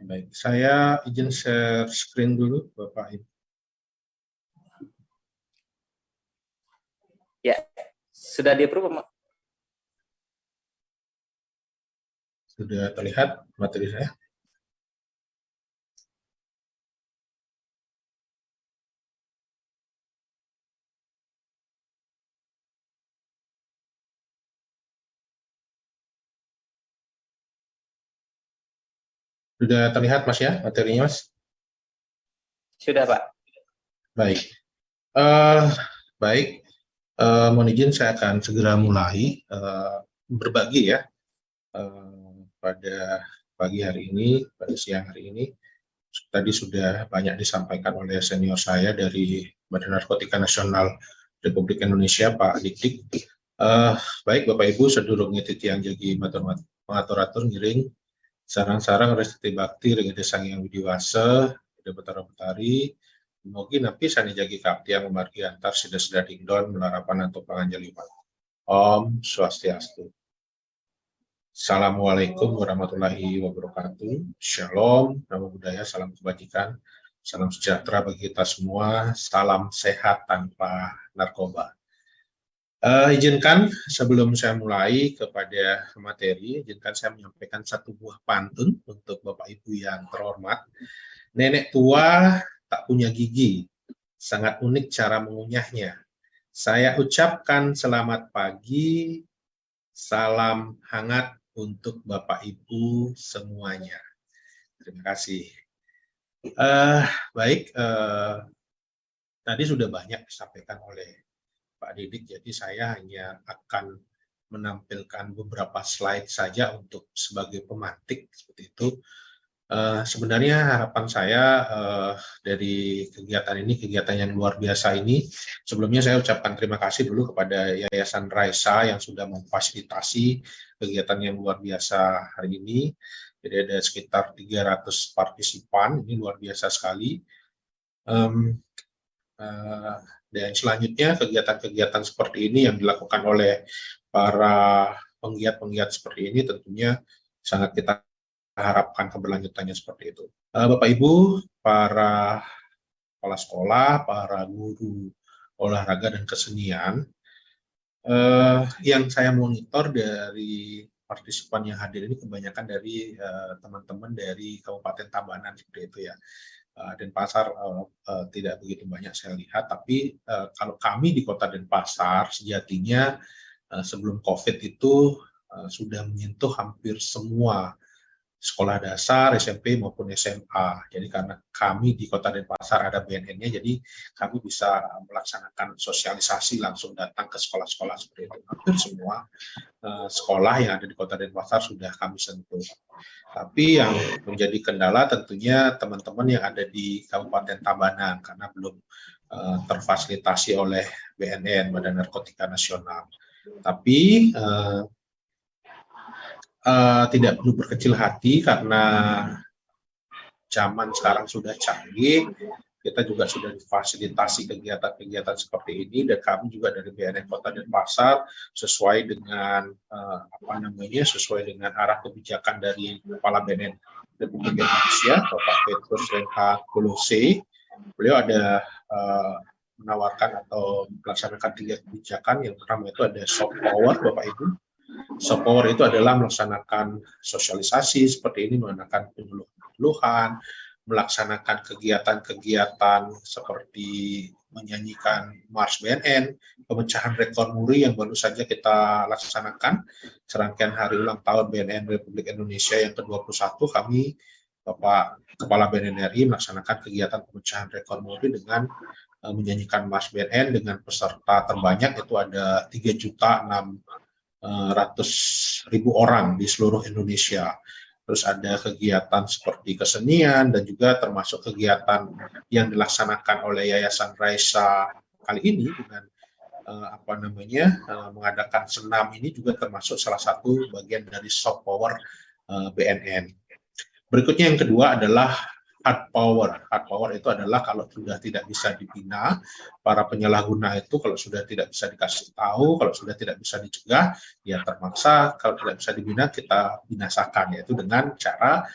Baik, saya izin share screen dulu, Bapak Ibu. Ya, sudah di-approve, Pak? Sudah terlihat materi saya? Sudah terlihat, Mas, ya, materinya, Mas? Sudah, Pak. Baik. Baik, mohon izin saya akan segera mulai berbagi ya pada pagi hari ini, pada siang hari ini. Tadi sudah banyak disampaikan oleh senior saya dari Badan Narkotika Nasional Republik Indonesia, Pak Dik. Baik, Bapak Ibu, sedurungnya titiang jagi matur ngiring, sarang-sarang resti bakti regede sangyang widiwasa, ide betara-betari, mugi napi sani jagi kapti yang memargi antar sida-sida dingdon melarapan atau panganjaliman. Om Swastiastu. Assalamualaikum warahmatullahi wabarakatuh. Shalom, namo buddhaya, salam kebajikan, salam sejahtera bagi kita semua, salam sehat tanpa narkoba. Izinkan sebelum saya mulai kepada materi, izinkan saya menyampaikan satu buah pantun untuk Bapak Ibu yang terhormat. Nenek tua tak punya gigi, sangat unik cara mengunyahnya. Saya ucapkan selamat pagi, salam hangat untuk Bapak Ibu semuanya. Terima kasih. Baik, tadi sudah banyak disampaikan oleh Pak Didik, jadi saya hanya akan menampilkan beberapa slide saja untuk sebagai pemantik seperti itu. Sebenarnya harapan saya dari kegiatan ini, kegiatan yang luar biasa ini, sebelumnya saya ucapkan terima kasih dulu kepada Yayasan Raisa yang sudah memfasilitasi kegiatan yang luar biasa hari ini. Jadi ada sekitar 300 partisipan, ini luar biasa sekali. Dan selanjutnya kegiatan-kegiatan seperti ini yang dilakukan oleh para penggiat-penggiat seperti ini tentunya sangat kita harapkan keberlanjutannya seperti itu. Bapak Ibu, para kepala sekolah, para guru olahraga dan kesenian, yang saya monitor dari partisipan yang hadir ini kebanyakan dari teman-teman dari Kabupaten Tabanan seperti itu ya. Denpasar tidak begitu banyak saya lihat, tapi kalau kami di Kota Denpasar sejatinya sebelum COVID itu sudah menyentuh hampir semua sekolah dasar, SMP maupun SMA. Jadi karena kami di Kota Denpasar ada BNN-nya, jadi kami bisa melaksanakan sosialisasi langsung datang ke sekolah-sekolah seperti itu. Hampir semua sekolah yang ada di Kota Denpasar sudah kami sentuh. Tapi yang menjadi kendala tentunya teman-teman yang ada di Kabupaten Tabanan karena belum terfasilitasi oleh BNN, Badan Narkotika Nasional. Tapi tidak perlu berkecil hati karena zaman sekarang sudah canggih, kita juga sudah difasilitasi kegiatan-kegiatan seperti ini, dan kami juga dari BNN Kota Denpasar sesuai dengan sesuai dengan arah kebijakan dari Kepala BNN Republik Indonesia, Bapak Petrus Renha Kulose. Beliau ada menawarkan atau melaksanakan 3 kebijakan. Yang pertama itu ada soft power, Bapak Ibu. Soft power itu adalah melaksanakan sosialisasi seperti ini, menggunakan penyuluhan, melaksanakan kegiatan-kegiatan seperti menyanyikan Mars BNN, pemecahan rekor muri yang baru saja kita laksanakan, serangkaian hari ulang tahun BNN Republik Indonesia yang ke-21, kami, Bapak Kepala BNN RI, melaksanakan kegiatan pemecahan rekor muri dengan menyanyikan Mars BNN dengan peserta terbanyak, itu ada 3.600.000 orang di seluruh Indonesia. Terus ada kegiatan seperti kesenian dan juga termasuk kegiatan yang dilaksanakan oleh Yayasan Raisa kali ini dengan mengadakan senam, ini juga termasuk salah satu bagian dari soft power BNN. Berikutnya yang kedua adalah hard power. Hard power itu adalah kalau sudah tidak bisa dibina, para penyalahguna itu kalau sudah tidak bisa dikasih tahu, kalau sudah tidak bisa dicegah, ya terpaksa kalau tidak bisa dibina kita binasakan, yaitu dengan cara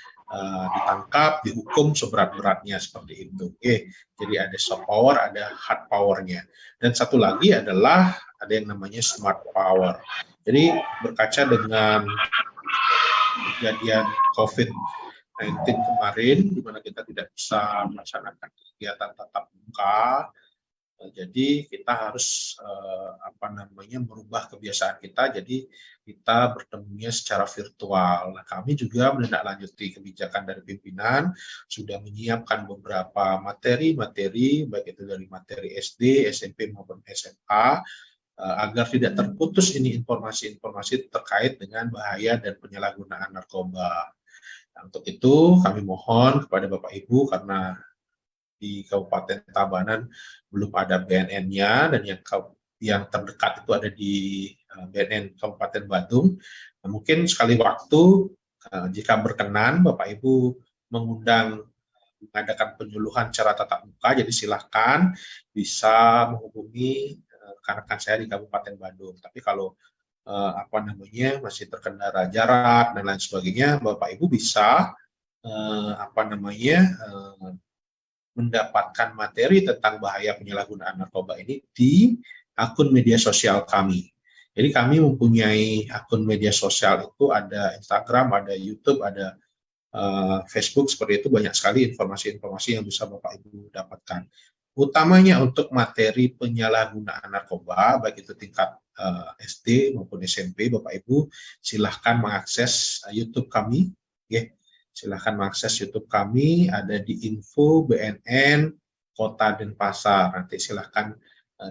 ditangkap, dihukum seberat-beratnya seperti itu. Oke, jadi ada soft power, ada hard powernya. Dan satu lagi adalah ada yang namanya smart power. Jadi berkaca dengan kejadian COVID-19 kemarin, di mana kita tidak bisa melaksanakan kegiatan tatap muka, jadi kita harus merubah kebiasaan kita. Jadi kita bertemunya secara virtual. Nah, kami juga menindaklanjuti kebijakan dari pimpinan, sudah menyiapkan beberapa materi-materi, baik itu dari materi SD, SMP maupun SMA, agar tidak terputus ini informasi-informasi terkait dengan bahaya dan penyalahgunaan narkoba. Nah, untuk itu kami mohon kepada Bapak Ibu, karena di Kabupaten Tabanan belum ada BNN-nya, dan yang terdekat itu ada di BNN Kabupaten Badung. Nah, mungkin sekali waktu jika berkenan Bapak Ibu mengadakan penyuluhan secara tatap muka, jadi silahkan bisa menghubungi rekan-rekan saya di Kabupaten Badung. Tapi kalau masih terkendala jarak dan lain sebagainya, Bapak Ibu bisa mendapatkan materi tentang bahaya penyalahgunaan narkoba ini di akun media sosial kami. Jadi kami mempunyai akun media sosial, itu ada Instagram, ada YouTube, ada Facebook, seperti itu. Banyak sekali informasi-informasi yang bisa Bapak Ibu dapatkan. Utamanya untuk materi penyalahgunaan narkoba, baik itu tingkat SD maupun SMP, Bapak Ibu silahkan mengakses YouTube kami. Silahkan mengakses YouTube kami, ada di info BNN Kota Denpasar. Nanti silahkan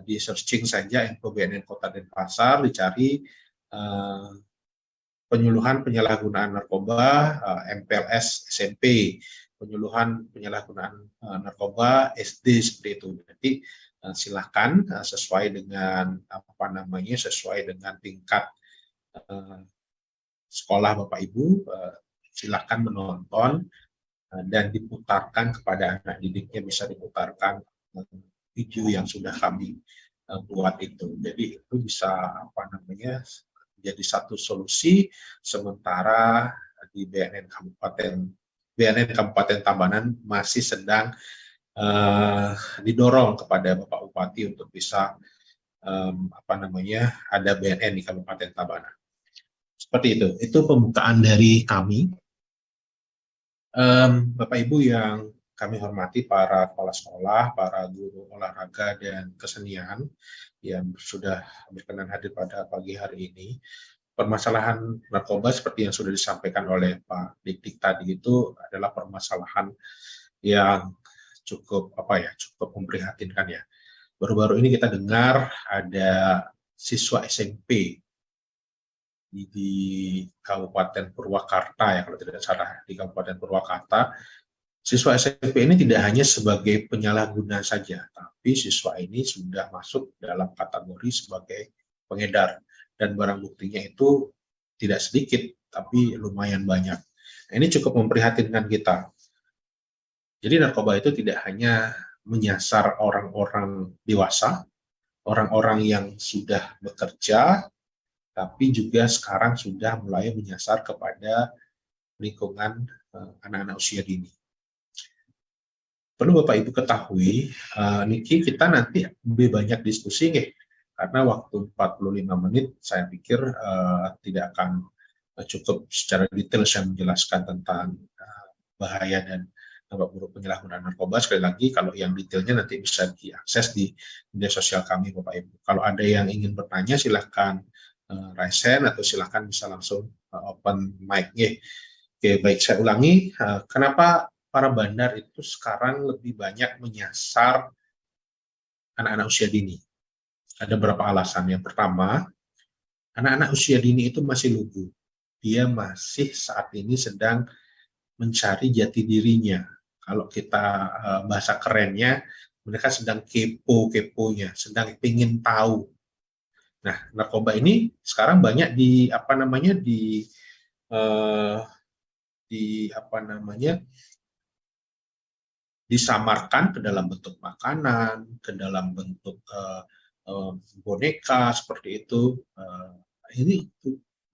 di searching saja info BNN Kota Denpasar, dicari penyuluhan penyalahgunaan narkoba MPLS SMP, penyuluhan penyalahgunaan narkoba SD, seperti itu. Jadi silahkan sesuai dengan sesuai dengan tingkat sekolah Bapak Ibu, silahkan menonton dan diputarkan kepada anak didiknya, bisa diputarkan video yang sudah kami buat itu. Jadi itu bisa jadi satu solusi sementara di BNN Kabupaten Tabanan masih sedang didorong kepada Bapak Bupati untuk bisa ada BNN di Kabupaten Tabanan. Seperti itu pembukaan dari kami. Bapak Ibu yang kami hormati, para kepala sekolah, para guru olahraga dan kesenian yang sudah berkenan hadir pada pagi hari ini. Permasalahan narkoba seperti yang sudah disampaikan oleh Pak Dik tadi itu adalah permasalahan yang cukup memprihatinkan ya. Baru-baru ini kita dengar ada siswa SMP di Kabupaten Purwakarta, ya kalau tidak salah, di Kabupaten Purwakarta. Siswa SMP ini tidak hanya sebagai penyalahguna saja, tapi siswa ini sudah masuk dalam kategori sebagai pengedar, dan barang buktinya itu tidak sedikit, tapi lumayan banyak. Nah, ini cukup memprihatinkan kita. Jadi narkoba itu tidak hanya menyasar orang-orang dewasa, orang-orang yang sudah bekerja, tapi juga sekarang sudah mulai menyasar kepada lingkungan anak-anak usia dini. Perlu Bapak Ibu ketahui, Niki, kita nanti lebih banyak diskusi nih, karena waktu 45 menit saya pikir tidak akan cukup secara detail saya menjelaskan tentang bahaya dan dampak buruk penyalahgunaan narkoba. Sekali lagi, kalau yang detailnya nanti bisa diakses di media sosial kami, Bapak Ibu. Kalau ada yang ingin bertanya, silahkan raise hand, atau silahkan bisa langsung open mic-nya. Oke, baik, saya ulangi. Kenapa para bandar itu sekarang lebih banyak menyasar anak-anak usia dini? Ada beberapa alasan. Yang pertama, anak-anak usia dini itu masih lugu. Dia masih saat ini sedang mencari jati dirinya. Kalau kita bahasa kerennya, mereka sedang kepo-keponya, sedang ingin tahu. Nah, narkoba ini sekarang banyak disamarkan ke dalam bentuk makanan, ke dalam bentuk boneka seperti itu. Ini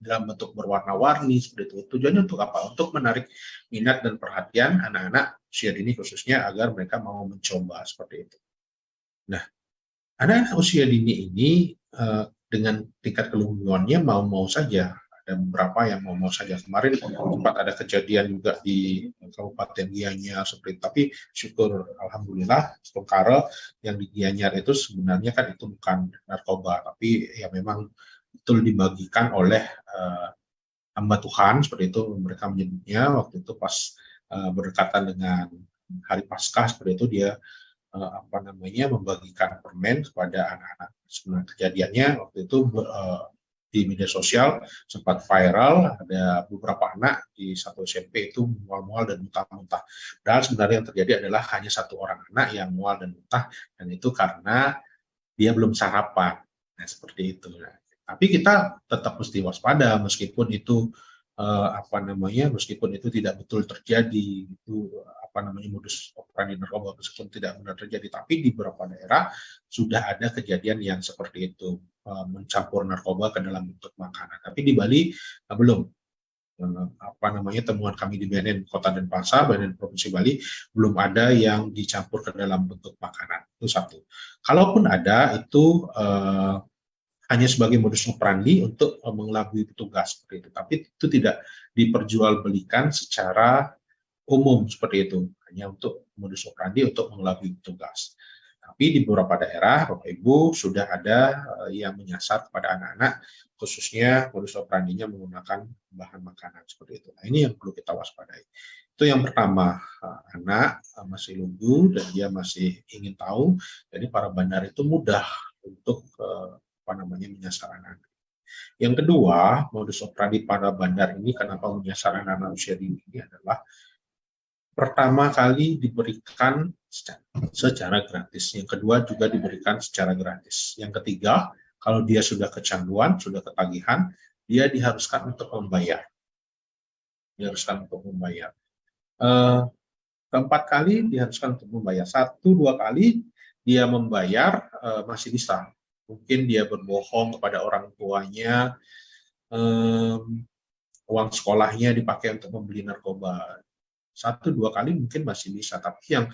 dalam bentuk berwarna-warni seperti itu. Tujuannya untuk apa? Untuk menarik minat dan perhatian anak-anak usia dini khususnya agar mereka mau mencoba seperti itu. Nah, anak-anak usia dini ini dengan tingkat kelucuannya mau-mau saja. Ada beberapa yang mau-mau saja. Kemarin sempat ada kejadian juga di Kabupaten Gianyar seperti itu. Tapi syukur alhamdulillah perkara yang di Gianyar itu sebenarnya kan itu bukan narkoba, tapi ya memang betul dibagikan oleh hamba Tuhan seperti itu mereka menyebutnya waktu itu pas berdekatan dengan hari Paskah seperti itu dia membagikan permen kepada anak-anak. Sebenarnya kejadiannya waktu itu di media sosial sempat viral, ada beberapa anak di satu SMP itu mual-mual dan muntah-muntah. Padahal sebenarnya yang terjadi adalah hanya satu orang anak yang mual dan muntah, dan itu karena dia belum sarapan. Nah, seperti itu. Nah, tapi kita tetap mesti waspada meskipun itu meskipun itu tidak betul terjadi, itu modus operandi narkoba meskipun tidak benar terjadi, tapi di beberapa daerah sudah ada kejadian yang seperti itu, mencampur narkoba ke dalam bentuk makanan. Tapi di Bali belum. Temuan kami di BNN Kota Denpasar, BNN Provinsi Bali, belum ada yang dicampur ke dalam bentuk makanan. Itu satu. Kalaupun ada, itu hanya sebagai modus operandi untuk mengelabui petugas seperti itu. Tapi itu tidak diperjualbelikan secara umum seperti itu, hanya untuk modus operandi untuk mengelabui petugas. Tapi di beberapa daerah, Bapak Ibu, sudah ada yang menyasar kepada anak-anak, khususnya modus operandinya menggunakan bahan makanan seperti itu. Nah, ini yang perlu kita waspadai. Itu yang pertama, anak masih lugu dan dia masih ingin tahu, jadi para bandar itu mudah untuk menyasar anak-anak. Yang kedua, modus operandi para bandar ini kenapa menyasar anak-anak usia dini ini adalah pertama kali diberikan secara gratis. Yang kedua juga diberikan secara gratis. Yang ketiga, kalau dia sudah kecanduan, sudah ketagihan, dia diharuskan untuk membayar. Diharuskan untuk membayar. Keempat kali diharuskan untuk membayar. 1-2 kali dia membayar masih bisa. Mungkin dia berbohong kepada orang tuanya, uang sekolahnya dipakai untuk membeli narkoba. 1-2 kali mungkin masih bisa, tapi yang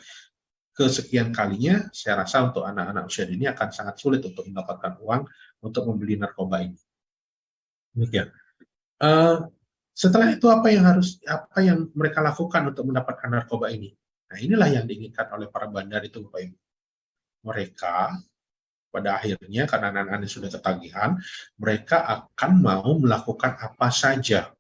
kesekian kalinya saya rasa untuk anak-anak usia dini akan sangat sulit untuk mendapatkan uang untuk membeli narkoba ini. Demikian. Setelah itu apa yang mereka lakukan untuk mendapatkan narkoba ini? Nah, inilah yang diinginkan oleh para bandar itu, Bapak Ibu. Mereka pada akhirnya karena anak-anak sudah ketagihan, mereka akan mau melakukan apa saja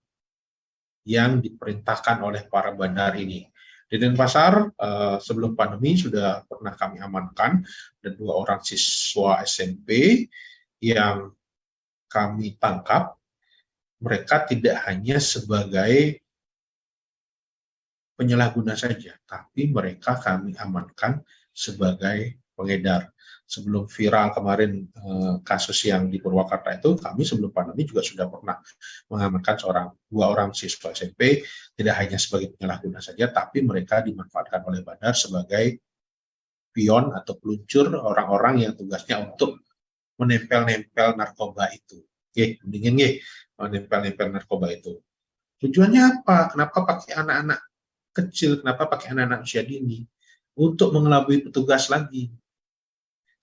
yang diperintahkan oleh para bandar ini. Di Denpasar, sebelum pandemi sudah pernah kami amankan, dan 2 orang siswa SMP yang kami tangkap, mereka tidak hanya sebagai penyalahguna saja, tapi mereka kami amankan sebagai pengedar. Sebelum viral kemarin kasus yang di Purwakarta itu, kami sebelum pandemi juga sudah pernah mengamankan 2 orang siswa SMP, tidak hanya sebagai penyalahguna saja, tapi mereka dimanfaatkan oleh bandar sebagai pion atau peluncur orang-orang yang tugasnya untuk menempel-nempel narkoba itu. Mendingin menempel-nempel narkoba itu. Tujuannya apa? Kenapa pakai anak-anak kecil? Kenapa pakai anak-anak usia dini? Untuk mengelabui petugas lagi.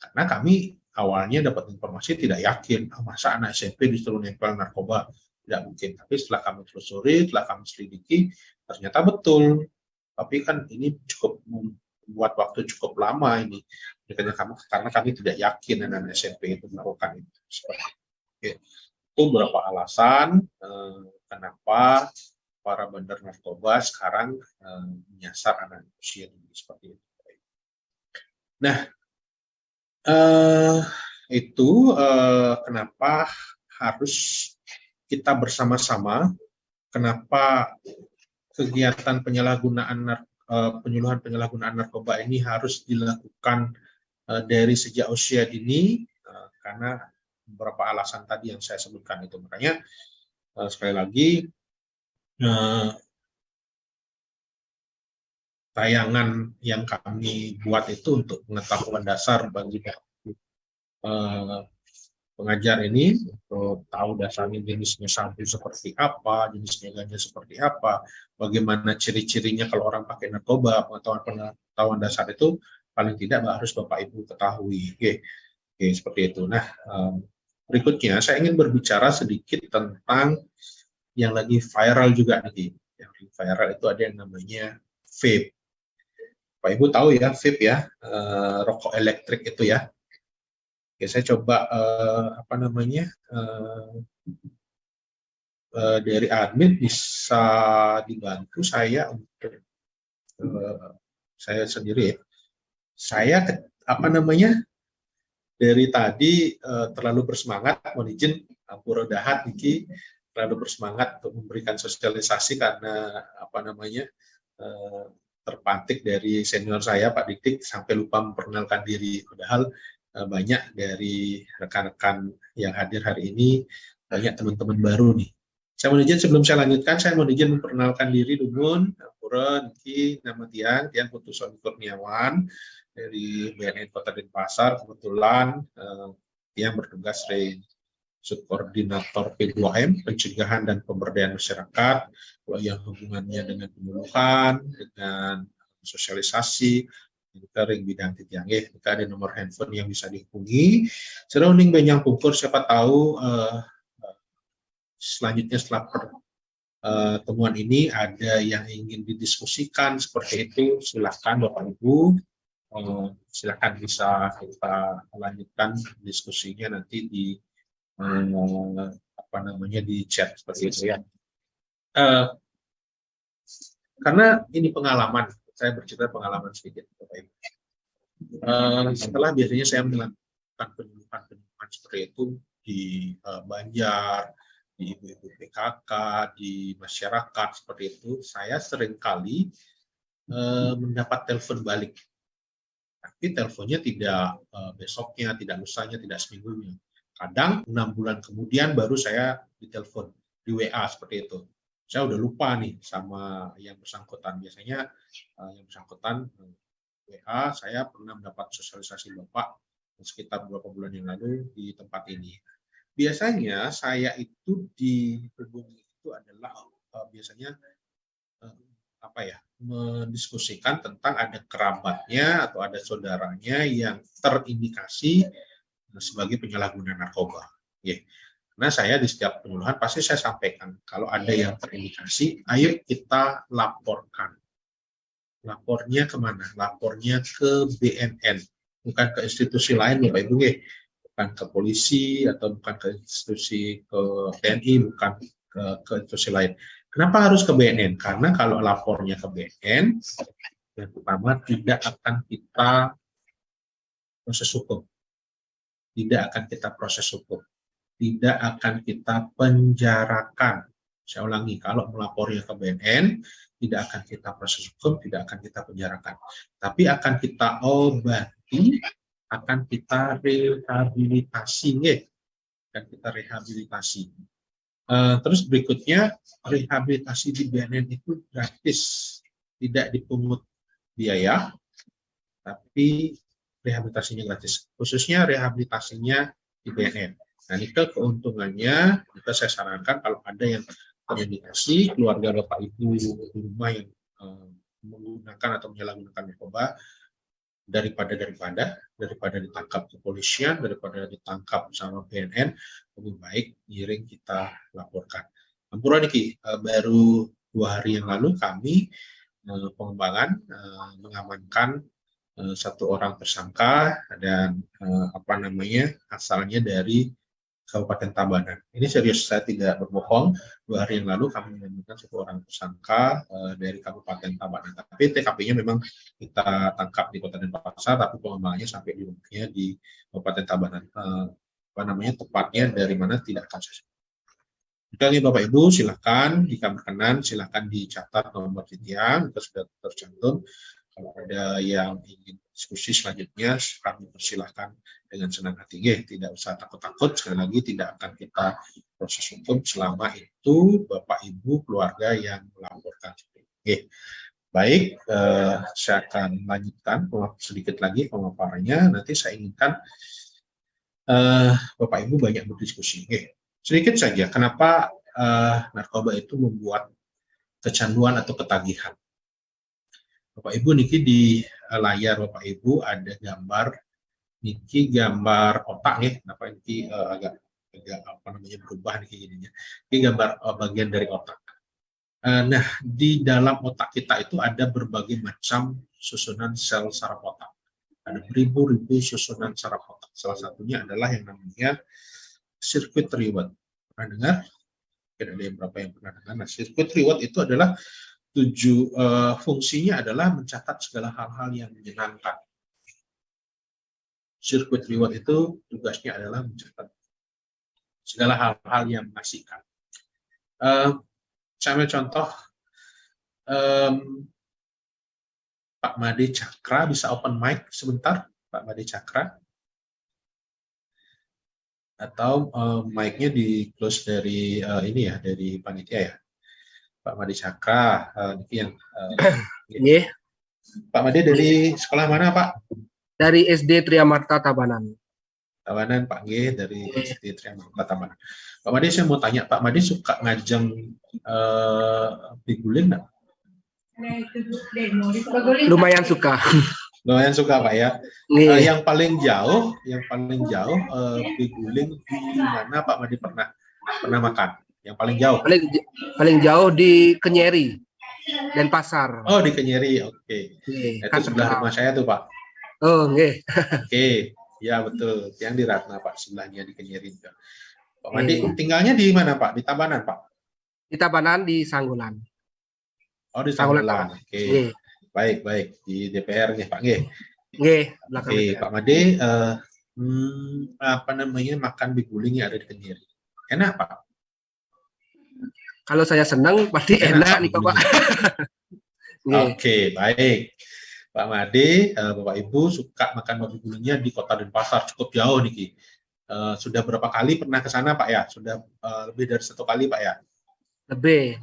Karena kami awalnya dapat informasi tidak yakin, masa anak SMP disuruh nempel narkoba, tidak mungkin. Tapi setelah kami telusuri, setelah kami selidiki, ternyata betul. Tapi kan ini cukup membuat waktu cukup lama ini, karena kami tidak yakin anak SMP itu melakukan itu. Itu beberapa alasan kenapa para bandar narkoba sekarang menyasar anak usia dini seperti itu. Nah, itu kenapa harus kita bersama-sama, kenapa kegiatan penyuluhan penyalahgunaan narkoba ini harus dilakukan dari sejak usia dini, karena beberapa alasan tadi yang saya sebutkan itu. Makanya sekali lagi tayangan yang kami buat itu untuk pengetahuan dasar bagi pengajar ini untuk tahu dasarnya jenisnya sabu seperti apa, jenisnya ganja seperti apa, bagaimana ciri-cirinya kalau orang pakai narkoba, pengetahuan dasar itu paling tidak harus Bapak Ibu ketahui. Oke, oke seperti itu. Nah, berikutnya saya ingin berbicara sedikit tentang yang lagi viral juga nih. Yang viral itu ada yang namanya vape. Bapak Ibu tahu ya vape ya, rokok elektrik itu ya. Oke, saya coba apa namanya dari admin bisa dibantu saya untuk saya sendiri ya. Saya apa namanya dari tadi terlalu bersemangat, mohon izin Ampura Dahat Niki terlalu bersemangat untuk memberikan sosialisasi karena apa namanya terpantik dari senior saya Pak Dik sampai lupa memperkenalkan diri. Padahal banyak dari rekan-rekan yang hadir hari ini banyak teman-teman baru nih. Saya mohon izin sebelum saya lanjutkan, saya mohon izin memperkenalkan diri dulu. Ampura Niki, nama Tian Putuson Kurniawan dari BNN Kota Denpasar. Kebetulan yang bertugas sebagai subkoordinator P2M, pencegahan dan pemberdayaan masyarakat, yang hubungannya dengan penyuluhan, dengan sosialisasi, monitoring bidang titiangge, kita ada nomor handphone yang bisa dihubungi. Surrounding Benyang Pungkur, siapa tahu selanjutnya setelah temuan ini ada yang ingin didiskusikan seperti itu, silahkan Bapak Ibu. Silakan bisa kita lanjutkan diskusinya nanti di apa namanya di chat seperti itu ya. Karena ini pengalaman, saya bercerita pengalaman sedikit Bapak Ibu. Setelah biasanya saya melakukan penyuluhan seperti itu di Banjar, di ibu-ibu PKK, di masyarakat seperti itu, saya seringkali mendapat telepon balik. Tapi teleponnya tidak besoknya, tidak lusanya, tidak seminggunya. Kadang 6 bulan kemudian baru saya ditelepon di WA seperti itu. Saya udah lupa nih sama yang bersangkutan. Biasanya yang bersangkutan WA, saya pernah mendapat sosialisasi Bapak sekitar beberapa bulan yang lalu di tempat ini. Biasanya saya itu dihubungi itu adalah biasanya apa ya, mendiskusikan tentang ada kerabatnya atau ada saudaranya yang terindikasi sebagai penyalahguna narkoba. Ya. Karena saya di setiap penyuluhan pasti saya sampaikan kalau ada yang terindikasi, ayo kita laporkan. Lapornya kemana? Lapornya ke BNN, bukan ke institusi lain, Bapak Ibu. Bukan ke polisi atau bukan ke institusi ke TNI, bukan ke institusi lain. Kenapa harus ke BNN? Karena kalau lapornya ke BNN, yang pertama tidak akan kita proses hukum. Tidak akan kita proses hukum. Tidak akan kita penjarakan. Saya ulangi, kalau melapornya ke BNN, tidak akan kita proses hukum, tidak akan kita penjarakan. Tapi akan kita obati, akan kita rehabilitasi. Akan kita rehabilitasi. Terus berikutnya, rehabilitasi di BNN itu gratis, tidak dipungut biaya, tapi rehabilitasinya gratis. Khususnya rehabilitasinya di BNN. Nah, ini keuntungannya, kita saya sarankan kalau ada yang terindikasi, keluarga Bapak Ibu di rumah yang menggunakan atau menyalahgunakan narkoba, daripada ditangkap kepolisian, daripada ditangkap sama BNN, lebih baik ngiring kita laporkan. Ampura niki, baru 2 hari yang lalu kami pengembangan mengamankan 1 orang tersangka dan apa namanya asalnya dari Kabupaten Tabanan. Ini serius, saya tidak berbohong. 2 hari yang lalu kami menemukan 1 orang tersangka dari Kabupaten Tabanan. Tapi TKP-nya memang kita tangkap di Kota Denpasar, tapi pengembangannya sampai di rumahnya di Kabupaten Tabanan. Apa namanya tepatnya dari mana tidak akan saya. Oke, Bapak Ibu, silakan jika berkenan, silakan dicatat nomor titian, itu sudah tercantum. Kalau ada yang ingin diskusi selanjutnya, kami persilahkan dengan senang hati. Tidak usah takut-takut, sekali lagi tidak akan kita proses hukum selama itu Bapak Ibu keluarga yang melaporkan. Baik, saya akan lanjutkan sedikit lagi pemaparannya. Nanti saya inginkan Bapak Ibu banyak berdiskusi. Sedikit saja, kenapa narkoba itu membuat kecanduan atau ketagihan. Bapak Ibu niki di layar Bapak Ibu ada gambar niki gambar otak nih, kenapa niki agak apa namanya berubah niki jadinya. Ini gambar bagian dari otak. Nah, di dalam otak kita itu ada berbagai macam susunan sel saraf otak. Ada beribu-ribu susunan saraf otak. Salah satunya adalah yang namanya sirkuit reward. Pernah dengar? Mungkin ada yang berapa yang pernah dengar. Nah, sirkuit reward itu adalah fungsinya adalah mencatat segala hal-hal yang menyenangkan. Sirkuit reward itu tugasnya adalah mencatat segala hal-hal yang mengasihkan. Saya ambil contoh, Pak Made Cakra bisa open mic sebentar, Pak Made Cakra, atau mic-nya di close dari ini ya, dari panitia ya, Pak Made Cakra. Ini yang Nggih, Pak Made dari sekolah mana Pak? dari SD Triamarta Tabanan. Tabanan Pak G dari SD Triamarta Tabanan. Pak Made, saya mau tanya, Pak Made suka ngajeng biguling nggak? Lumayan suka. Lumayan suka Pak ya. Nggih, Yang paling jauh biguling di mana Pak Made pernah makan? Yang paling jauh? paling jauh di Kenyeri, Denpasar. Oh, di Kenyeri, oke. Nggih, Itu sebelah rumah saya tuh Pak. Oh, nggih. Oke, ya betul. Yang di Ratna Pak, sebelahnya di Kenyeri juga. Pak Made Nggih. tinggalnya di mana Pak? Di Tabanan Pak? Di Tabanan di Sanggulan. Oh, di Sanggulan. Sanggulan. Oke. Nggih. Baik, di DPR nih Pak G. Nggih, belakang. Oke, Pak Made, apa namanya, makan biguling yang ada di Kenyeri. Enak Pak? Kalau saya senang pasti enak nih Pak. Nggih. Oke, baik. Pak Made, Bapak Ibu suka makan babi gulingnya di Kota Denpasar, cukup jauh nih. Sudah berapa kali pernah ke sana Pak ya? Sudah lebih dari 1 kali Pak ya? Lebih.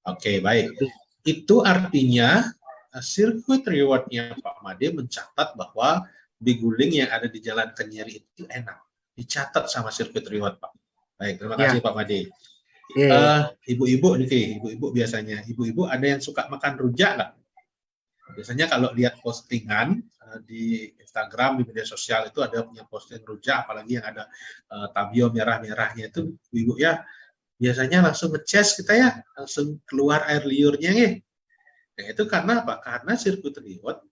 Oke, baik. Itu artinya sirkuit reward-nya Pak Made mencatat bahwa biguling yang ada di Jalan Kenyeri itu enak. Dicatat sama sirkuit reward Pak. Baik, terima kasih Pak Made. Ibu-ibu nih, ibu-ibu biasanya, ibu-ibu ada yang suka makan rujak nggak? Biasanya kalau lihat postingan di Instagram, di media sosial itu ada punya posting rujak, apalagi yang ada tabio merah-merahnya itu, ibu ya, biasanya langsung ngeces kita ya, langsung keluar air liurnya ya. Nah itu karena apa? Karena sirkuit reward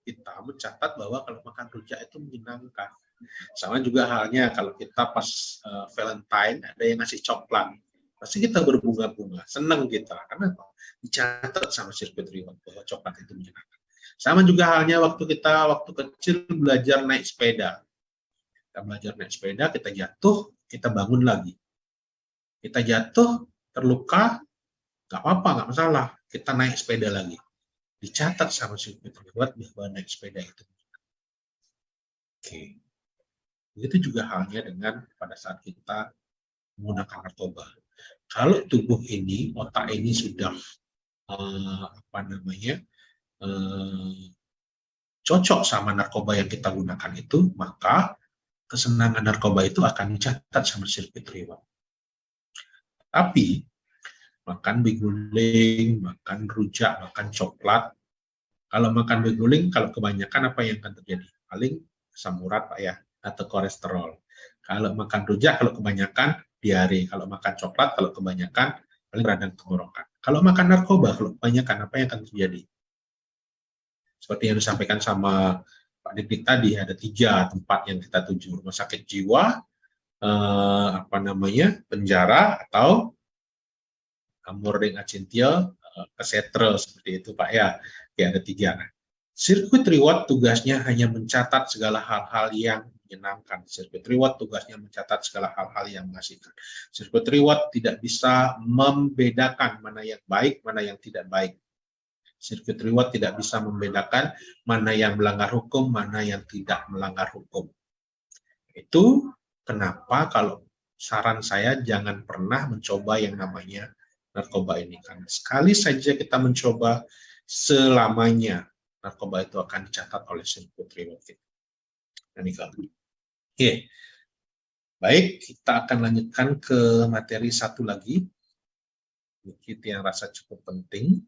kita mencatat bahwa kalau makan rujak itu menyenangkan. Sama juga halnya kalau kita pas Valentine ada yang ngasih coklat, pasti kita berbunga-bunga, senang kita. Karena apa? Dicatat sama sirkuit reward bahwa coklat itu menyenangkan. Sama juga halnya waktu kecil belajar naik sepeda. Kita belajar naik sepeda, kita jatuh, kita bangun lagi. Kita jatuh, terluka, nggak apa-apa, nggak masalah. Kita naik sepeda lagi. Dicatat sama sirkuit reward bahwa naik sepeda itu. Oke. Begitu juga halnya dengan pada saat kita menggunakan narkoba. Kalau tubuh ini, otak ini sudah cocok sama narkoba yang kita gunakan itu, maka kesenangan narkoba itu akan dicatat sama sirkuit reward. Tapi makan biguling, makan rujak, makan coklat, kalau makan biguling, kalau kebanyakan apa yang akan terjadi? Paling asam urat Pak ya, atau kolesterol. Kalau makan rujak, kalau kebanyakan diare. Kalau makan coklat, kalau kebanyakan paling radang tenggorokan. Kalau makan narkoba, kalau kebanyakan apa yang akan terjadi? Seperti yang disampaikan sama Pak Dik tadi, ada 3 tempat yang kita tuju: rumah sakit jiwa, penjara, atau Mordeng Acintil, kesetre, seperti itu Pak ya. Oke, ada 3. Sirkuit reward tugasnya hanya mencatat segala hal-hal yang menyenangkan. Sirkuit reward tugasnya mencatat segala hal-hal yang mengasihkan. Sirkuit reward tidak bisa membedakan mana yang baik, mana yang tidak baik. Sirkuit reward tidak bisa membedakan mana yang melanggar hukum, mana yang tidak melanggar hukum. Itu kenapa kalau saran saya jangan pernah mencoba yang namanya narkoba ini. Karena sekali saja kita mencoba, selamanya narkoba itu akan dicatat oleh sirkuit reward kita. Oke, baik, kita akan lanjutkan ke materi satu lagi, yang rasa cukup penting,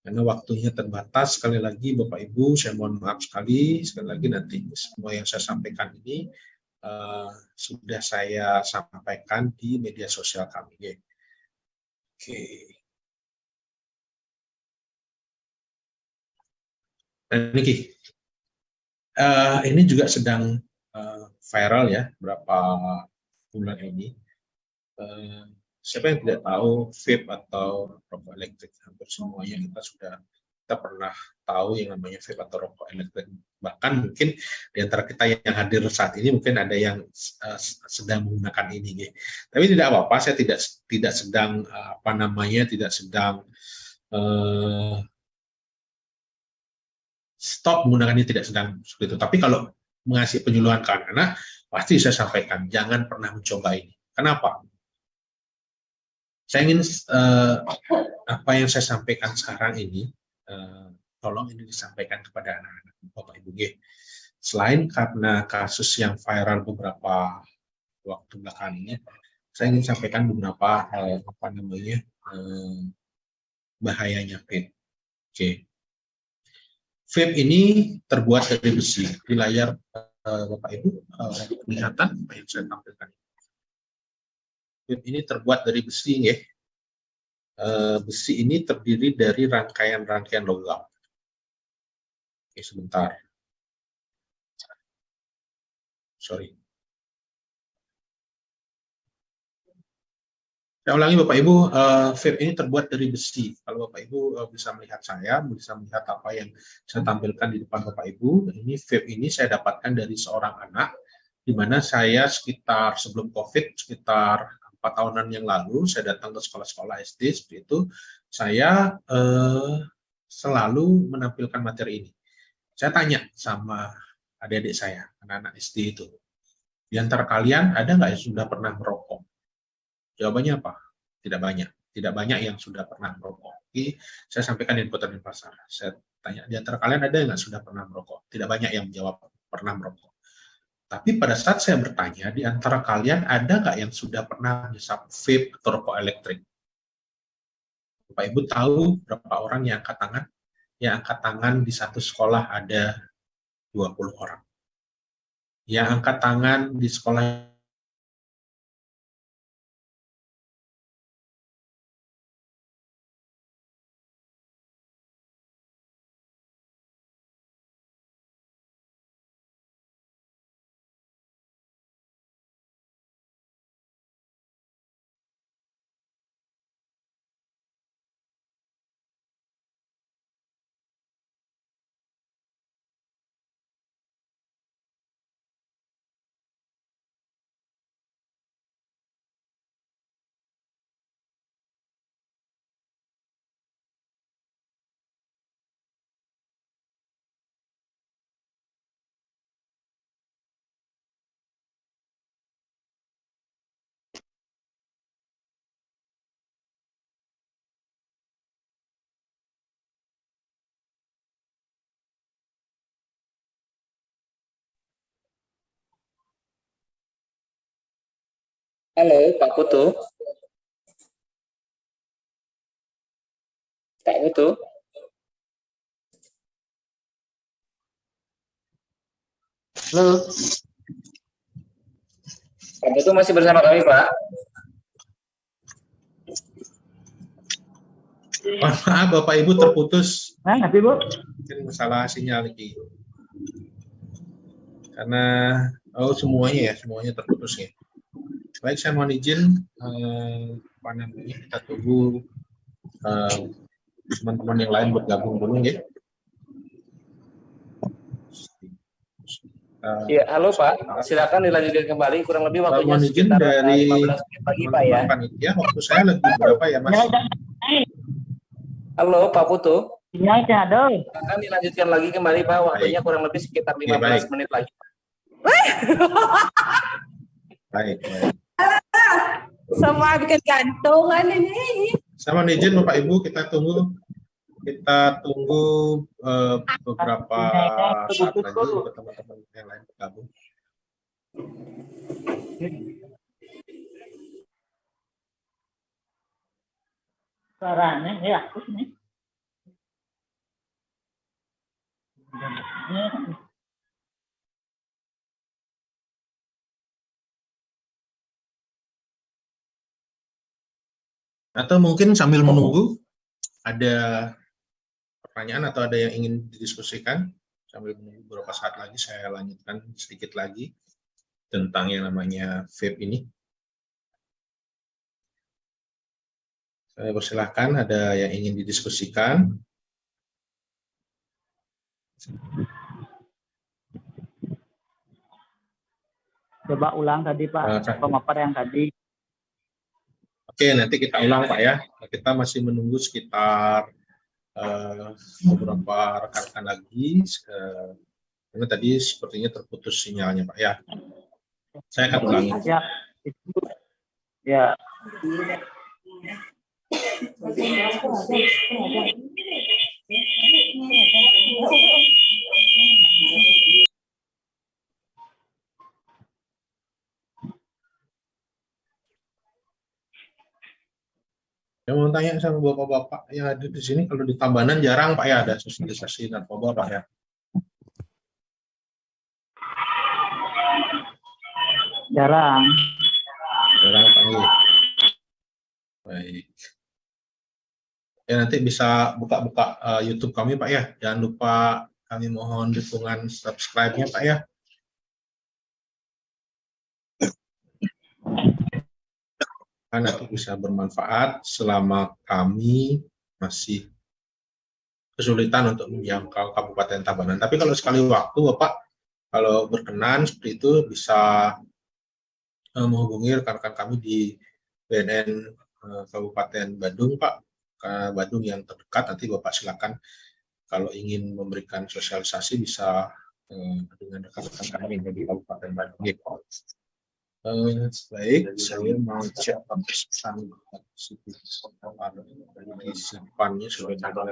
karena waktunya terbatas. Sekali lagi, Bapak Ibu, saya mohon maaf sekali lagi nanti semua yang saya sampaikan ini sudah saya sampaikan di media sosial kami. Oke. Dan ini juga sedang viral ya beberapa bulan ini. Siapa yang tidak tahu vape atau rokok elektrik? Hampir semuanya kita pernah tahu yang namanya vape atau rokok elektrik. Bahkan mungkin di antara kita yang hadir saat ini mungkin ada yang sedang menggunakan ini. Tapi tidak apa-apa, saya tidak sedang tidak sedang stop menggunakan ini, tidak sedang seperti itu. Tapi kalau mengasih penyuluhan ke anak-anak, pasti saya sampaikan, jangan pernah mencoba ini. Kenapa? Saya ingin apa yang saya sampaikan sekarang ini, tolong ini disampaikan kepada anak-anak, Bapak Ibu. Selain karena kasus yang viral beberapa waktu belakangan ini, saya ingin sampaikan beberapa bahayanya vape. Oke. Vape ini terbuat dari besi. Di layar Bapak Ibu kelihatan apa yang saya tampilkan. Vape ini terbuat dari besi, ya. Besi ini terdiri dari rangkaian-rangkaian logam. Oke, sebentar. Sorry. Saya ulangi Bapak Ibu, vape ini terbuat dari besi. Kalau Bapak Ibu bisa melihat saya, bisa melihat apa yang saya tampilkan di depan Bapak Ibu. Ini vape ini saya dapatkan dari seorang anak, di mana saya sebelum COVID, sekitar 4 tahunan yang lalu, saya datang ke sekolah-sekolah SD, seperti itu, saya selalu menampilkan materi ini. Saya tanya sama adik-adik saya, anak-anak SD itu, di antara kalian ada nggak yang sudah pernah merokok? Jawabannya apa? Tidak banyak. Tidak banyak yang sudah pernah merokok. Jadi, saya sampaikan di Putar Pasar. Saya tanya, di antara kalian ada nggak sudah pernah merokok? Tidak banyak yang menjawab pernah merokok. Tapi pada saat saya bertanya, di antara kalian ada nggak yang sudah pernah menghisap vape atau rokok elektrik? Bapak Ibu tahu berapa orang yang angkat tangan? Yang angkat tangan di satu sekolah ada 20 orang. Yang angkat tangan di sekolah Halo, Pak Putu. Pak Putu. Halo. Pak Putu masih bersama kami, Pak. Maaf, Bapak Ibu terputus. Tapi Bu. Mungkin masalah sinyal lagi. Karena semuanya terputus ya. Baik, saya mohon izin kita tunggu teman-teman yang lain bergabung dulu ya. Ya, halo Pak. Silakan dilanjutkan kembali. Kurang lebih waktunya mohon izin sekitar dari 15 menit lagi, Pak ya. Ya, waktu saya lagi berapa ya, Mas? Halo, Pak Putu. Ya, ada. Silakan dilanjutkan lagi kembali, Pak. Waktunya kurang lebih sekitar 15 menit lagi. Baik. Semua bikin gantungan ini. Sama izin Bapak Ibu, kita tunggu beberapa saat lagi untuk teman-teman yang lain bergabung. Suaranya ya hapus nih. Atau mungkin sambil menunggu ada pertanyaan atau ada yang ingin didiskusikan, sambil menunggu beberapa saat lagi saya lanjutkan sedikit lagi tentang yang namanya vape ini. Saya persilahkan ada yang ingin didiskusikan. Coba ulang tadi Pak, pemaparan yang tadi. Oke, nanti kita ulang Pak ya. Kita masih menunggu sekitar beberapa rekan-rekan lagi, karena tadi sepertinya terputus sinyalnya Pak ya. Saya akan ulangi. Ya, itu ya. Yang mau tanya sama bapak-bapak yang ada di sini, kalau di Tabanan jarang Pak ya ada sosialisasi narkoba Pak ya. Jarang. Jarang Pak ya. Baik. Ya nanti bisa buka-buka YouTube kami Pak ya. Jangan lupa kami mohon dukungan subscribe-nya Pak ya. Karena itu bisa bermanfaat selama kami masih kesulitan untuk menjangkau Kabupaten Tabanan. Tapi kalau sekali waktu Bapak, kalau berkenan seperti itu bisa menghubungi rekan-rekan kami di BNN Kabupaten Badung Pak, Badung yang terdekat. Nanti Bapak silakan kalau ingin memberikan sosialisasi bisa dengan rekan-rekan kami di Kabupaten Badung. Baik, saya mau cek pesan dari simpannya sudah ada.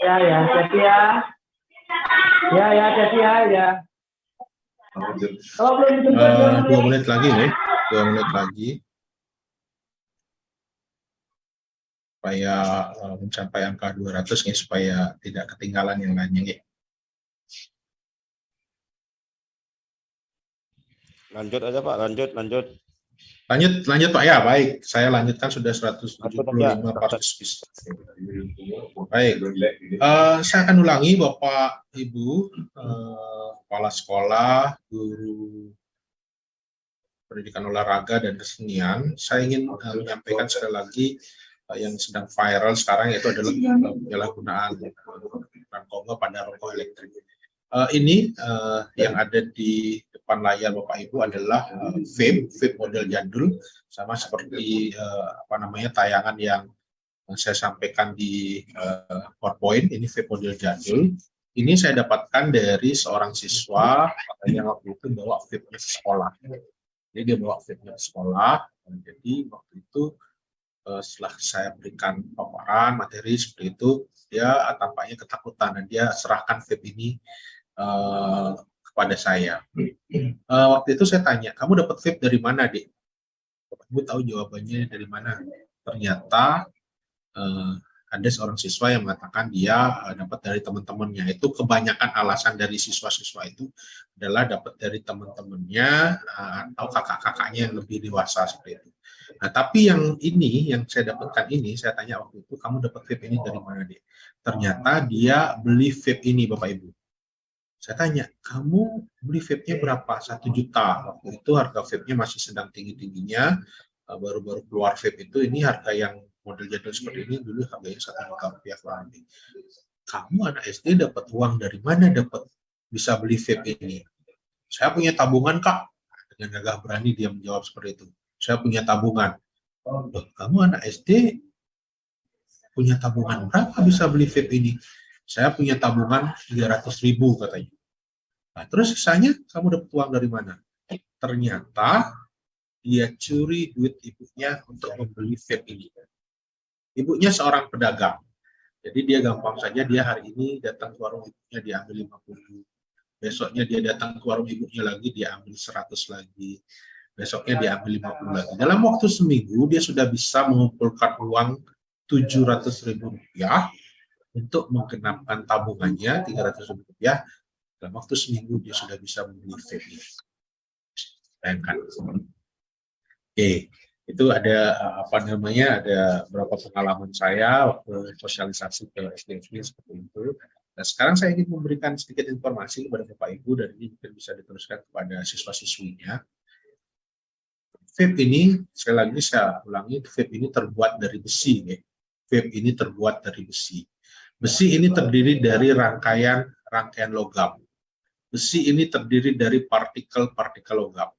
Ya, jadi ya. Ya, jadi ya. Kalau belum ditunggu 2 menit lagi nih, 2 menit lagi supaya mencapai angka 200 nih, supaya tidak ketinggalan yang lainnya nih. Lanjut aja Pak, lanjut. Lanjut Pak ya, baik. Saya lanjutkan sudah 175 partisipasi. Baik, saya akan ulangi Bapak Ibu, kepala sekolah, guru pendidikan olahraga dan kesenian. Saya ingin menyampaikan sekali lagi yang sedang viral sekarang, yaitu adalah penyalahgunaan narkoba pada rokok elektrik. Ini yang ada di depan layar Bapak Ibu adalah vape model jadul, sama seperti tayangan yang saya sampaikan di PowerPoint. Ini vape model jadul. Ini saya dapatkan dari seorang siswa yang waktu itu bawa vape-nya ke sekolah. Jadi dia bawa vape-nya ke sekolah. Jadi waktu itu setelah saya berikan paparan materi seperti itu, dia tampaknya ketakutan dan dia serahkan vape ini kepada saya. Waktu itu saya tanya, kamu dapat vape dari mana, Dik? Bapak Ibu tahu jawabannya dari mana? Ternyata ada seorang siswa yang mengatakan dia dapat dari teman-temannya. Itu kebanyakan alasan dari siswa-siswa itu adalah dapat dari teman-temannya atau kakak-kakaknya yang lebih dewasa seperti itu. Nah, tapi yang ini, yang saya dapatkan ini, saya tanya waktu itu, kamu dapat vape ini dari mana, Dik? Ternyata dia beli vape ini, Bapak Ibu. Saya tanya, kamu beli vape-nya berapa? 1 juta. Waktu itu harga vape-nya masih sedang tinggi-tingginya. Baru-baru keluar vape itu, ini harga yang model jadul seperti ini dulu harganya 1 juta rupiah kurang lebih. Kamu anak SD dapat uang dari mana dapat bisa beli vape ini? Saya punya tabungan, Kak. Dengan gagah berani dia menjawab seperti itu. Saya punya tabungan. Loh, kamu anak SD punya tabungan berapa bisa beli vape ini? Saya punya tabungan 300.000 katanya. Nah, terus sisanya kamu dapat uang dari mana? Ternyata dia curi duit ibunya untuk membeli vape ini. Ibunya seorang pedagang. Jadi dia gampang saja, dia hari ini datang ke warung ibunya, dia ambil 50. Besoknya dia datang ke warung ibunya lagi, dia ambil 100 lagi. Besoknya dia ambil 50 lagi. Dalam waktu seminggu, dia sudah bisa mengumpulkan uang 700.000 rupiah untuk menggenapkan tabungannya 300.000 rupiah. Dalam waktu seminggu, dia sudah bisa membeli vape. Bayangkan. Oke, itu ada ada beberapa pengalaman saya waktu sosialisasi ke SD seperti itu. Nah, sekarang saya ingin memberikan sedikit informasi kepada Bapak Ibu dan ini mungkin bisa diteruskan kepada siswa-siswinya. Vape ini, sekali lagi saya ulangi, vape ini terbuat dari besi. Ya. Vape ini terbuat dari besi. Besi ini terdiri dari rangkaian logam. Besi ini terdiri dari partikel-partikel logam.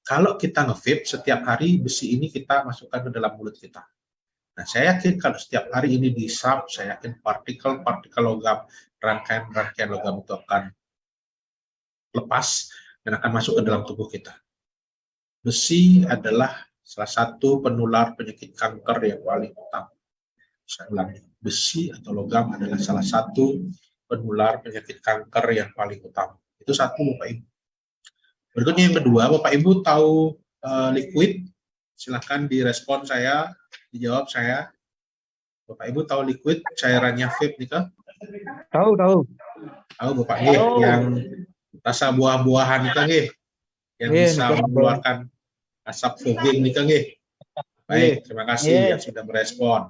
Kalau kita nge-vape, setiap hari besi ini kita masukkan ke dalam mulut kita. Nah, saya yakin kalau setiap hari ini dihisap, saya yakin partikel-partikel logam, rangkaian logam itu akan lepas dan akan masuk ke dalam tubuh kita. Besi adalah salah satu penular penyakit kanker yang paling utama. Saya ulangi, besi atau logam adalah salah satu penular penyakit kanker yang paling utama. Itu satu, Bapak Ibu. Berikutnya yang kedua, Bapak Ibu tahu liquid? Silahkan direspon saya, dijawab saya. Bapak Ibu tahu liquid cairannya vape nih kah? Tahu. Tahu Bapak yang rasa buah-buahan nih kah? Yang bisa mengeluarkan asap fogging nih kah? Baik, terima kasih yang sudah merespon.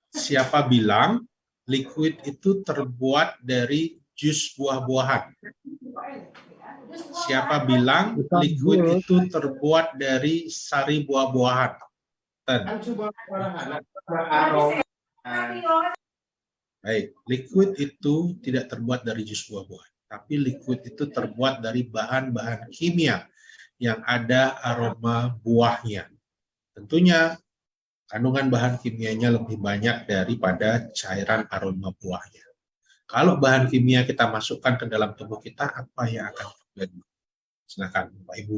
Siapa bilang liquid itu terbuat dari jus buah-buahan? Siapa bilang liquid itu terbuat dari sari buah-buahan? Baik, liquid itu tidak terbuat dari jus buah-buahan, tapi liquid itu terbuat dari bahan-bahan kimia yang ada aroma buahnya. Tentunya kandungan bahan kimianya lebih banyak daripada cairan aroma buahnya. Kalau bahan kimia kita masukkan ke dalam tubuh kita, apa yang akan terjadi? Silakan Bapak Ibu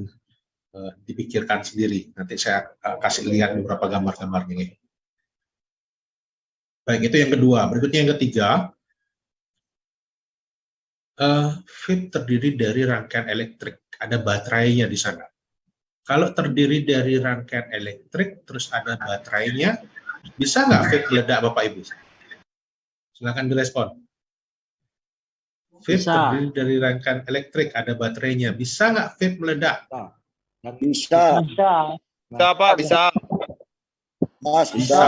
dipikirkan sendiri. Nanti saya kasih lihat beberapa gambar-gambarnya. Baik, itu yang kedua. Berikutnya yang ketiga, vape terdiri dari rangkaian elektrik. Ada baterainya di sana. Kalau terdiri dari rangkaian elektrik, terus ada baterainya, bisa nggak vape meledak, Bapak Ibu? Silakan direspon. Vape terdiri dari rangkaian elektrik, ada baterainya. Bisa nggak vape meledak? Bisa. Bisa, Pak, bisa. Bisa.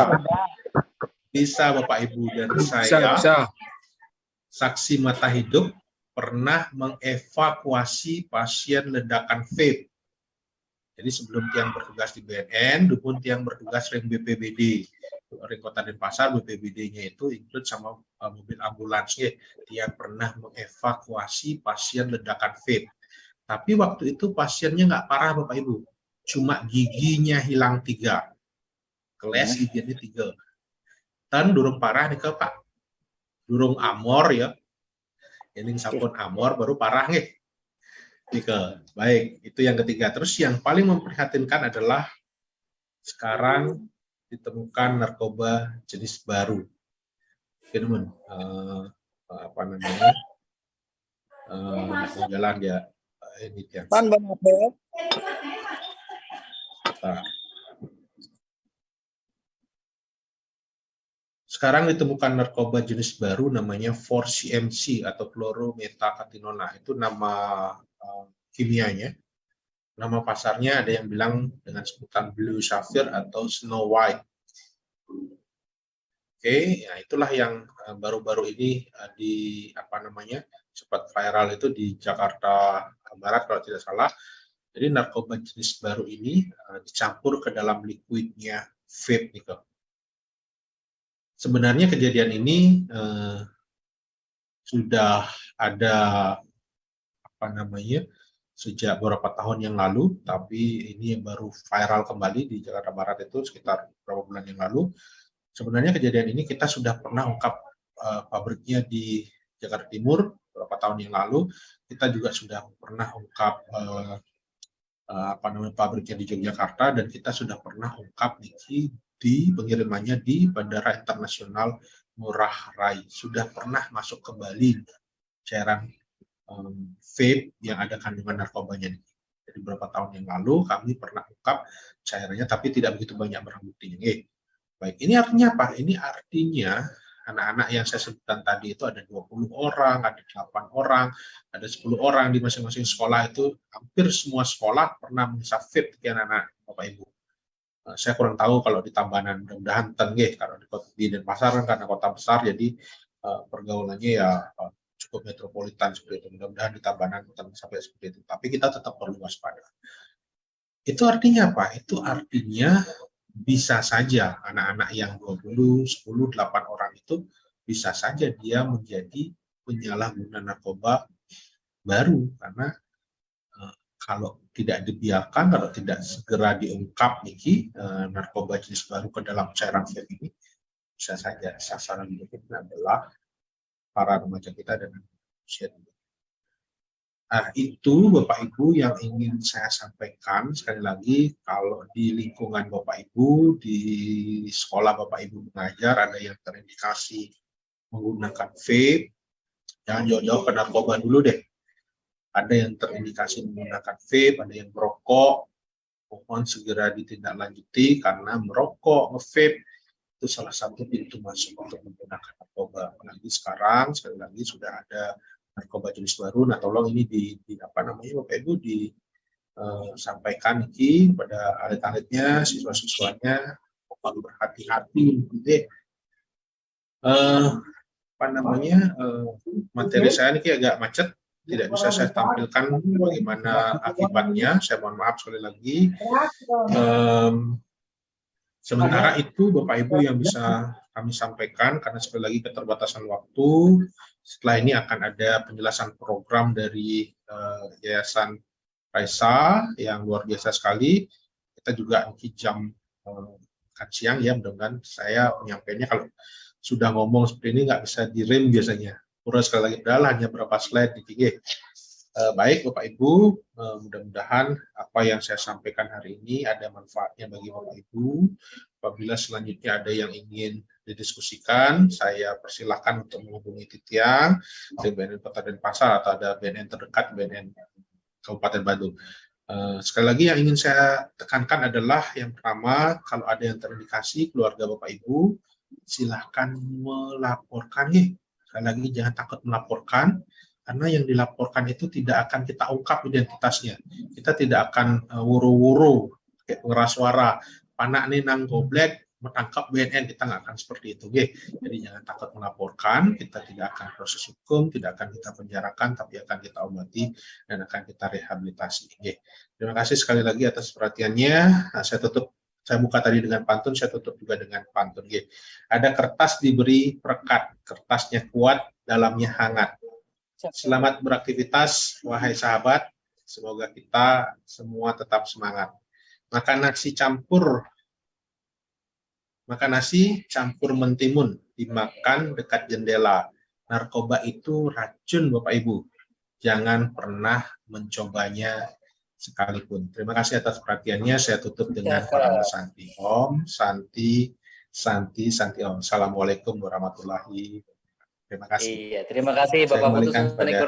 Bisa, Bapak Ibu. Dan saya, saksi mata hidup, pernah mengevakuasi pasien ledakan vape. Jadi sebelum Tiang bertugas di BNN, dupun Tiang bertugas ring BPBD. Ring Kota Denpasar, BPBD-nya itu include sama mobil ambulans. Tiang pernah mengevakuasi pasien ledakan vape. Tapi waktu itu pasiennya nggak parah, Bapak Ibu. Cuma giginya hilang 3. Keles giginya 3. Dan durung parah nih ke Pak. Durung amor ya. Ini sampun amor baru parah nih. Baik, itu yang ketiga. Terus yang paling memprihatinkan adalah sekarang ditemukan narkoba jenis baru. Teman, jalan ya ini dia. Sekarang ditemukan narkoba jenis baru namanya 4-CMC atau chloromethacatinona. Itu nama kimianya. Nama pasarnya ada yang bilang dengan sebutan Blue Sapphire atau Snow White. Oke, ya itulah yang baru-baru ini sempat viral itu di Jakarta Barat kalau tidak salah. Jadi narkoba jenis baru ini dicampur ke dalam liquidnya vape nih. Sebenarnya kejadian ini sudah ada sejak beberapa tahun yang lalu, tapi ini yang baru viral kembali di Jakarta Barat itu sekitar beberapa bulan yang lalu. Sebenarnya kejadian ini kita sudah pernah ungkap pabriknya di Jakarta Timur beberapa tahun yang lalu. Kita juga sudah pernah ungkap pabriknya di Yogyakarta, dan kita sudah pernah ungkap di pengirimannya di Bandara Internasional Ngurah Rai. Sudah pernah masuk ke Bali cairan vape yang ada kandungan narkobanya. Jadi beberapa tahun yang lalu kami pernah ungkap cairannya, tapi tidak begitu banyak barang buktinya. Baik, ini artinya apa? Ini artinya anak-anak yang saya sebutkan tadi itu ada 20 orang, ada 8 orang, ada 10 orang di masing-masing sekolah itu. Hampir semua sekolah pernah menghisap vape sekian anak Bapak Ibu. Saya kurang tahu kalau di Tabanan, mudah-mudahan kalau di Denpasar karena kota besar, jadi pergaulannya ya cukup metropolitan seperti itu. Mudah-mudahan di Tabanan sampai seperti itu. Tapi kita tetap perlu waspada. Itu artinya apa? Itu artinya bisa saja anak-anak yang 20, 10, 8 orang itu bisa saja dia menjadi penyalahguna narkoba baru, karena kalau tidak dibiarkan, kalau tidak segera diungkap narkoba jenis baru ke dalam cairan vape ini, bisa saja sasaran berikutnya adalah para remaja kita dan usia. Nah, itu Bapak Ibu yang ingin saya sampaikan. Sekali lagi, kalau di lingkungan Bapak Ibu, di sekolah Bapak Ibu mengajar, ada yang terindikasi menggunakan vape, jangan jauh-jauh ke narkoba dulu deh. Ada yang terindikasi menggunakan vape, ada yang merokok, mohon segera ditindaklanjuti, karena merokok, nge-vape, itu salah satu pintu masuk untuk menggunakan narkoba. Apalagi sekarang, sekali lagi sudah ada narkoba jenis baru. Nah, tolong ini Bapak Ibu disampaikan kepada alit-alitnya, siswa-siswanya, perlu berhati-hati. Materi saya ini agak macet, tidak bisa saya tampilkan bagaimana akibatnya. Saya mohon maaf sekali lagi. Sementara itu Bapak Ibu yang bisa kami sampaikan, karena sekali lagi keterbatasan waktu, setelah ini akan ada penjelasan program dari Yayasan Raisa yang luar biasa sekali. Kita juga jam makan siang ya, mudah-mudahan saya menyampaikannya, kalau sudah ngomong seperti ini nggak bisa direm biasanya. Kurang sekali lagi, hanya berapa slide di baik Bapak Ibu, mudah-mudahan apa yang saya sampaikan hari ini ada manfaatnya bagi Bapak Ibu. Apabila selanjutnya ada yang ingin didiskusikan, saya persilahkan untuk menghubungi Titiang di BNN Kota Denpasar, atau ada BNN terdekat, BNN Kabupaten Bandung. Sekali lagi yang ingin saya tekankan adalah yang pertama, kalau ada yang terindikasi keluarga Bapak Ibu, silahkan melaporkan. Sekali lagi jangan takut melaporkan, karena yang dilaporkan itu tidak akan kita ungkap identitasnya. Kita tidak akan wuru-wuru, kayak pengeras suara, panak nih nang goblek, menangkap BNN, kita nggak akan seperti itu. Jadi jangan takut melaporkan, kita tidak akan proses hukum, tidak akan kita penjarakan, tapi akan kita obati dan akan kita rehabilitasi. Terima kasih sekali lagi atas perhatiannya. Nah, saya buka tadi dengan pantun, saya tutup juga dengan pantun. Ada kertas diberi perekat, kertasnya kuat, dalamnya hangat. Selamat beraktivitas, wahai sahabat. Semoga kita semua tetap semangat. Makan nasi campur mentimun, dimakan dekat jendela. Narkoba itu racun Bapak Ibu. Jangan pernah mencobanya sekalipun. Terima kasih atas perhatiannya. Saya tutup dengan Parama Santi. Om Santi Santi Santi Om. Assalamualaikum warahmatullahi wabarakatuh. Terima kasih. Iya, terima kasih Bapak Putus Kurnia.